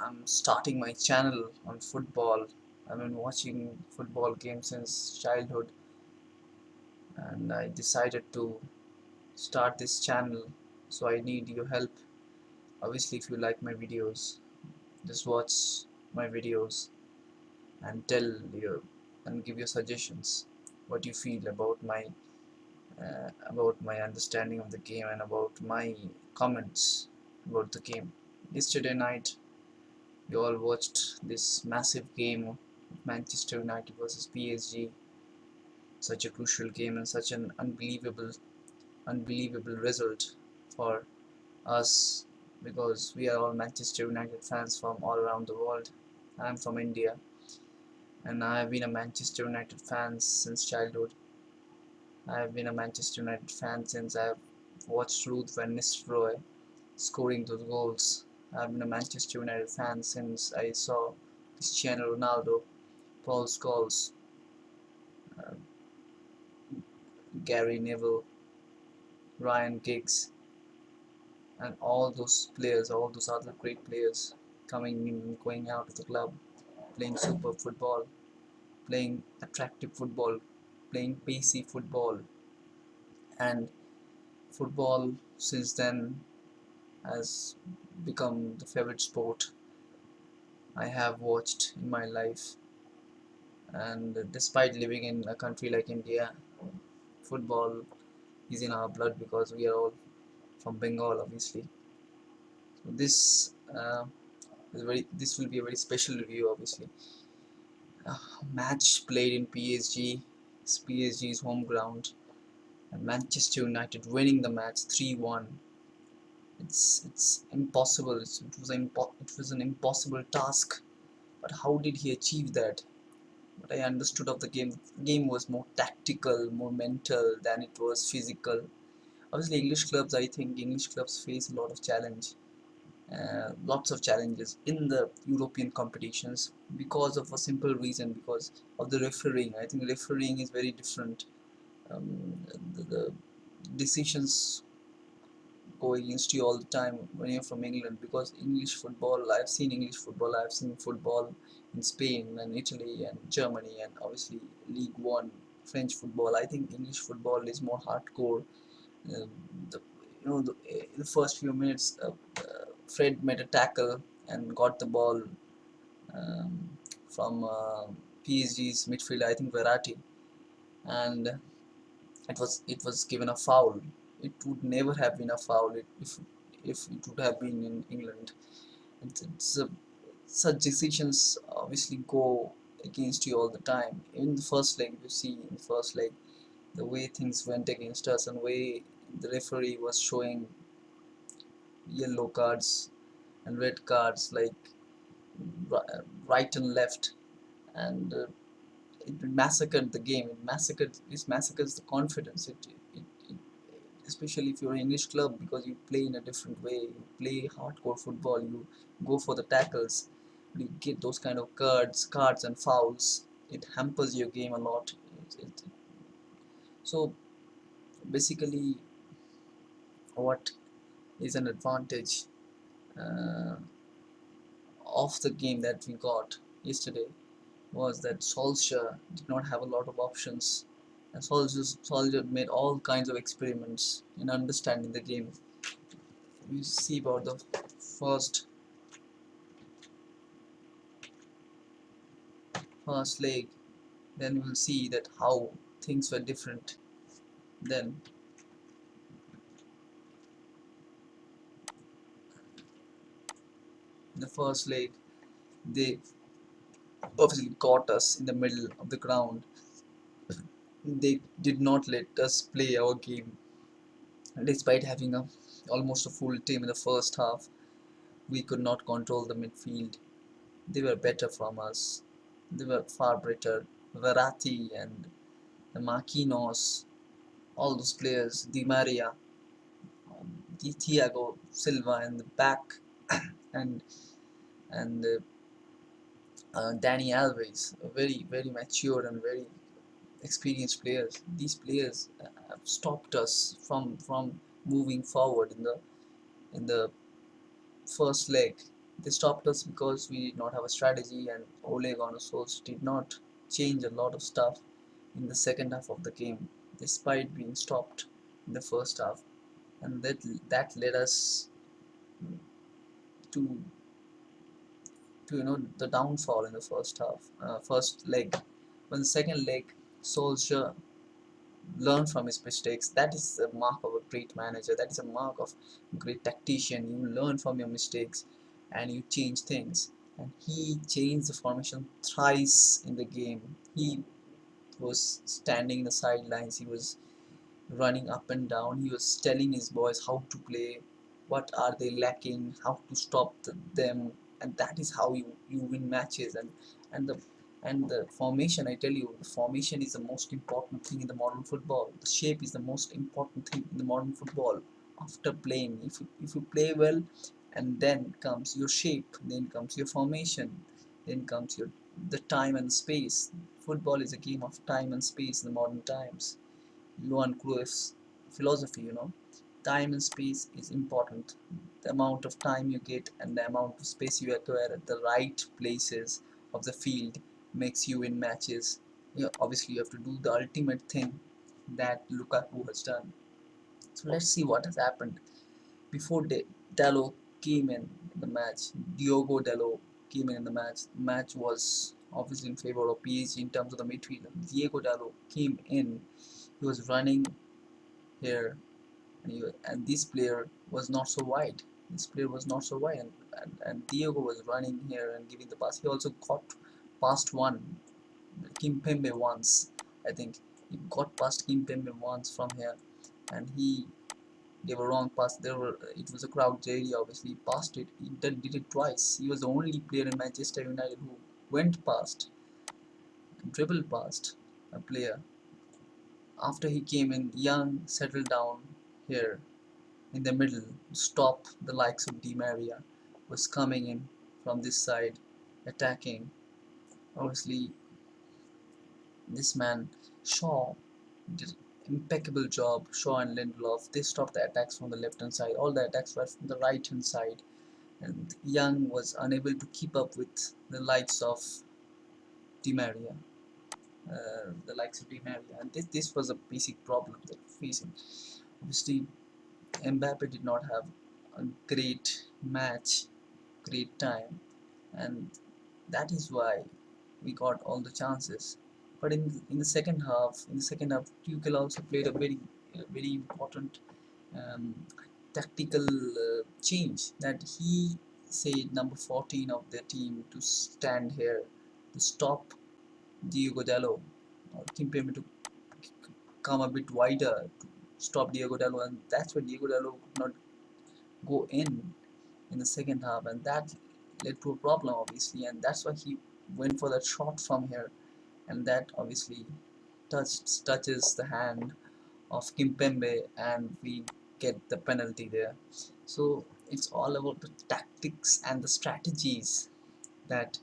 I'm starting my channel on football. I've been watching football games since childhood, and I decided to start this channel. So I need your help. Obviously, if you like my videos, just watch my videos and tell your and give your suggestions, what you feel about my understanding of the game and about my comments about the game. Yesterday night, you all watched this massive game of Manchester United versus PSG. Such a crucial game and such an unbelievable result for us, because we are all Manchester United fans from all around the world. I'm from India, and I have been a Manchester United fan since childhood. I have been a Manchester United fan since I have watched Ruth Van Nistelrooy scoring those goals. I have been a Manchester United fan since I saw Cristiano Ronaldo, Paul Scholes, uh, Gary Neville, Ryan Giggs, and all those players, all those other great players coming in and going out of the club, playing superb football, playing attractive football, playing pacey football, and football since then has become the favorite sport I have watched in my life. And despite living in a country like India, football is in our blood because we are all from Bengal, obviously. So this will be a very special review, obviously. Match played in PSG. It's PSG's home ground, and Manchester United winning the match 3-1. It's impossible. It was an impossible task. But how did he achieve that? What I understood of the game was more tactical, more mental than it was physical. Obviously, I think English clubs face a lot of challenge, lots of challenges in the European competitions because of a simple reason, because of the refereeing. I think refereeing is very different. The decisions go against you all the time when you're from England, because English football, I've seen football in Spain and Italy and Germany and obviously League One, French football. I think English football is more hardcore. Uh, the, the first few minutes, Fred made a tackle and got the ball um, from PSG's midfielder, I think Verratti, and it was given a foul. It would never have been a foul if it would have been in England. Such decisions obviously go against you all the time. In the first leg, you see in the first leg the way things went against us and the way the referee was showing yellow cards and red cards like right and left, and it massacred the game. It massacres the confidence. It especially if you're an English club, because you play in a different way. You play hardcore football. You go for the tackles. You get those kind of cards and fouls. It hampers your game a lot. So basically, what is an advantage uh, of the game that we got yesterday was that Solskjaer did not have a lot of options, and Solskjaer made all kinds of experiments in understanding the game. We see about the first first leg, then we'll see that how things were different. Then in the first leg, they obviously caught us in the middle of the ground. They did not let us play our game, despite having almost a full team in the first half. We could not control the midfield. They were better from us. They were far better. Verratti and the Marquinhos, all those players, Di Maria, Thiago Silva in the back, and Danny Alves, very mature and very experienced players. These players have stopped us from moving forward in the first leg. They stopped us because we did not have a strategy, and Ole Gunnar Solskjaer did not change a lot of stuff in the second half of the game, despite being stopped in the first half, and that led us to the downfall in the first half, first leg. When the second leg, Solskjaer learn from his mistakes. That is a mark of a great manager. That is a mark of a great tactician. You learn from your mistakes and you change things. And he changed the formation thrice in the game. He was standing in the sidelines. He was running up and down. He was telling his boys how to play, what are they lacking, how to stop them, and that is how you win matches. And the formation, I tell you, the formation is the most important thing in the modern football. The shape is the most important thing in the modern football. After playing, if you play well, and then comes your shape, then comes your formation, then comes your the time and space. Football is a game of time and space in the modern times. Johan Cruyff's philosophy, time and space is important. The amount of time you get and the amount of space you acquire at the right places of the field makes you win matches. Obviously, you have to do the ultimate thing that Lukaku has done. So let's see what has happened. Before Dalot came in the match, Diogo Dalot came in the match. The match was obviously in favor of PSG in terms of the midfield. Diego Dalot came in. He was running here, and this player was not so wide. This player was not so wide, and Diego was running here and giving the pass. He also got past Kimpembe once. I think he got past Kimpembe once from here, and he gave a wrong pass. It was a crowd area. Obviously, he passed it. He did it twice. He was the only player in Manchester United who went past, dribbled past a player. After he came in, Young settled down here in the middle, stop the likes of Di Maria, was coming in from this side, attacking. Obviously, this man, Shaw, did impeccable job. Shaw and Lindelof, they stopped the attacks from the left hand side. All the attacks were from the right hand side, and Young was unable to keep up with the likes of Di Maria. And this was a basic problem that we're facing. Obviously, Mbappe did not have a great match, great time, and that is why we got all the chances. But in the second half, Tuchel also played a very important um, tactical change, that he said number 14 of the team to stand here to stop Diogo Dalot or Kimpembe to come a bit wider to stop Diogo Dalot, and that's why Diogo Dalot could not go in the second half, and that led to a problem obviously, and that's why he went for that shot from here, and that obviously touches the hand of Kimpembe, and we get the penalty there. So it's all about the tactics and the strategies that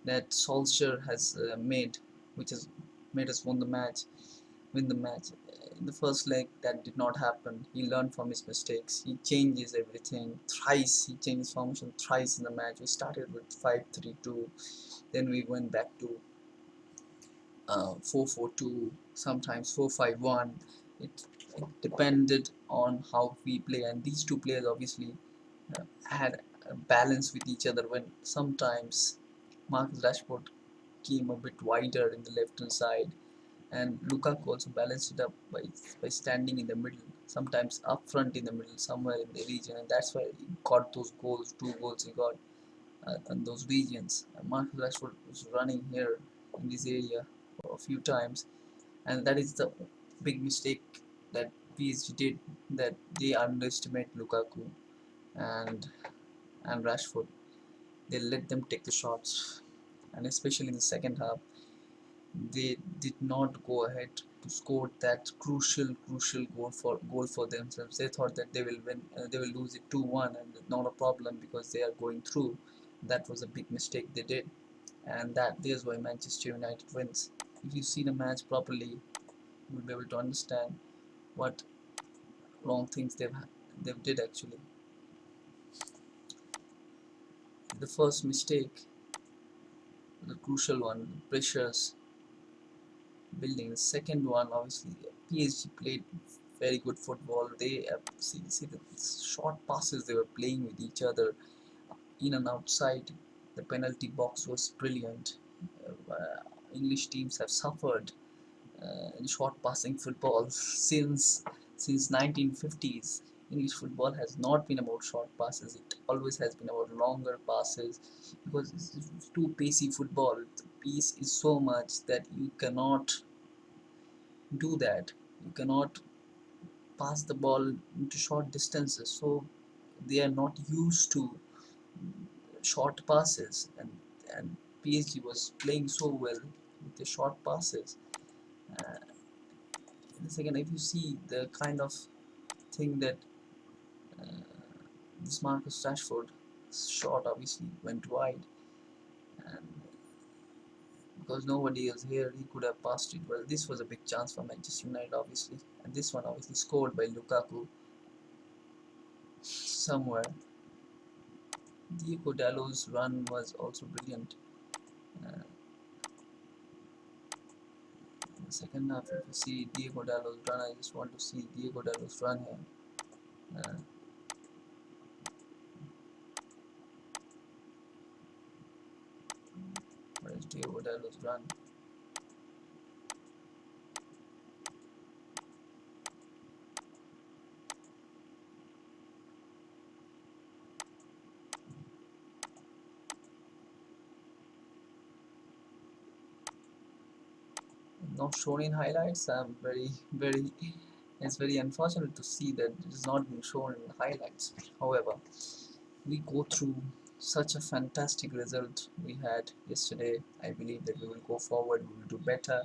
Solskjaer has made, which has made us win the match. In the first leg, that did not happen. He learned from his mistakes. He changes everything thrice. He changes formation thrice in the match. We started with 5-3-2, then we went back to 4-4-2, sometimes 4-5-1. It depended on how we play, and these two players obviously had a balance with each other. When sometimes Marcus Rashford came a bit wider in the left hand side, and Lukaku also balanced it up by standing in the middle, sometimes up front in the middle, somewhere in the region, and that's why he got those goals, 2 goals he got in those regions. And Marcus Rashford was running here in this area for a few times, and that is the big mistake that PSG did, that they underestimate Lukaku and Rashford. They let them take the shots, and especially in the second half they did not go ahead to score that crucial goal for themselves. They thought that they will win, they will lose it 2-1, and not a problem because they are going through. That was a big mistake they did, and that is why Manchester United wins. If you see the match properly, you will be able to understand what wrong things they did actually. The first mistake, the crucial one, pressures building. The second one, obviously, PSG played very good football. They see the short passes they were playing with each other in and outside the penalty box was brilliant. English teams have suffered in short passing football since 1950s. English football has not been about short passes. It always has been about longer passes because it's too pacey football. The pace is so much that you cannot do that. You cannot pass the ball into short distances. So they are not used to short passes, and PSG was playing so well with the short passes. Uh, in a second, if you see the kind of thing that uh, this Marcus Rashford shot obviously went wide, and because nobody else here, he could have passed it well. This was a big chance for Manchester United, obviously, and this one obviously scored by Lukaku somewhere. Diego Dallo's run was also brilliant. Uh, in the second half, if you see Diego Dallo's run, I just want to see Diego Dallo's run here. Uh, where is Diego Dallo's run? Not shown in highlights. I'm very. It's very unfortunate to see that it is not being shown in highlights. However, we go through such a fantastic result we had yesterday. I believe that we will go forward. We will do better,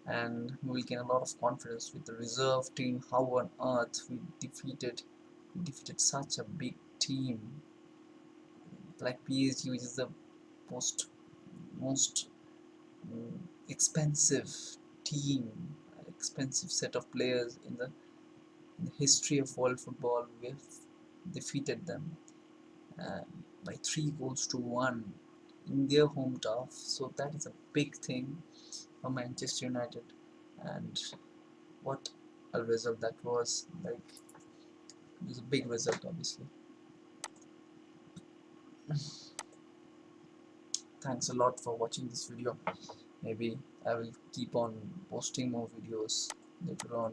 and we will gain a lot of confidence with the reserve team. How on earth we defeated such a big team like PSG, which is the most expensive team, expensive set of players in the history of world football. We have defeated them uh, by 3 goals to 1 in their home turf. So that is a big thing for Manchester United, and what a result that was! Like, it was a big result, obviously. Thanks a lot for watching this video. Maybe I will keep on posting more videos later on.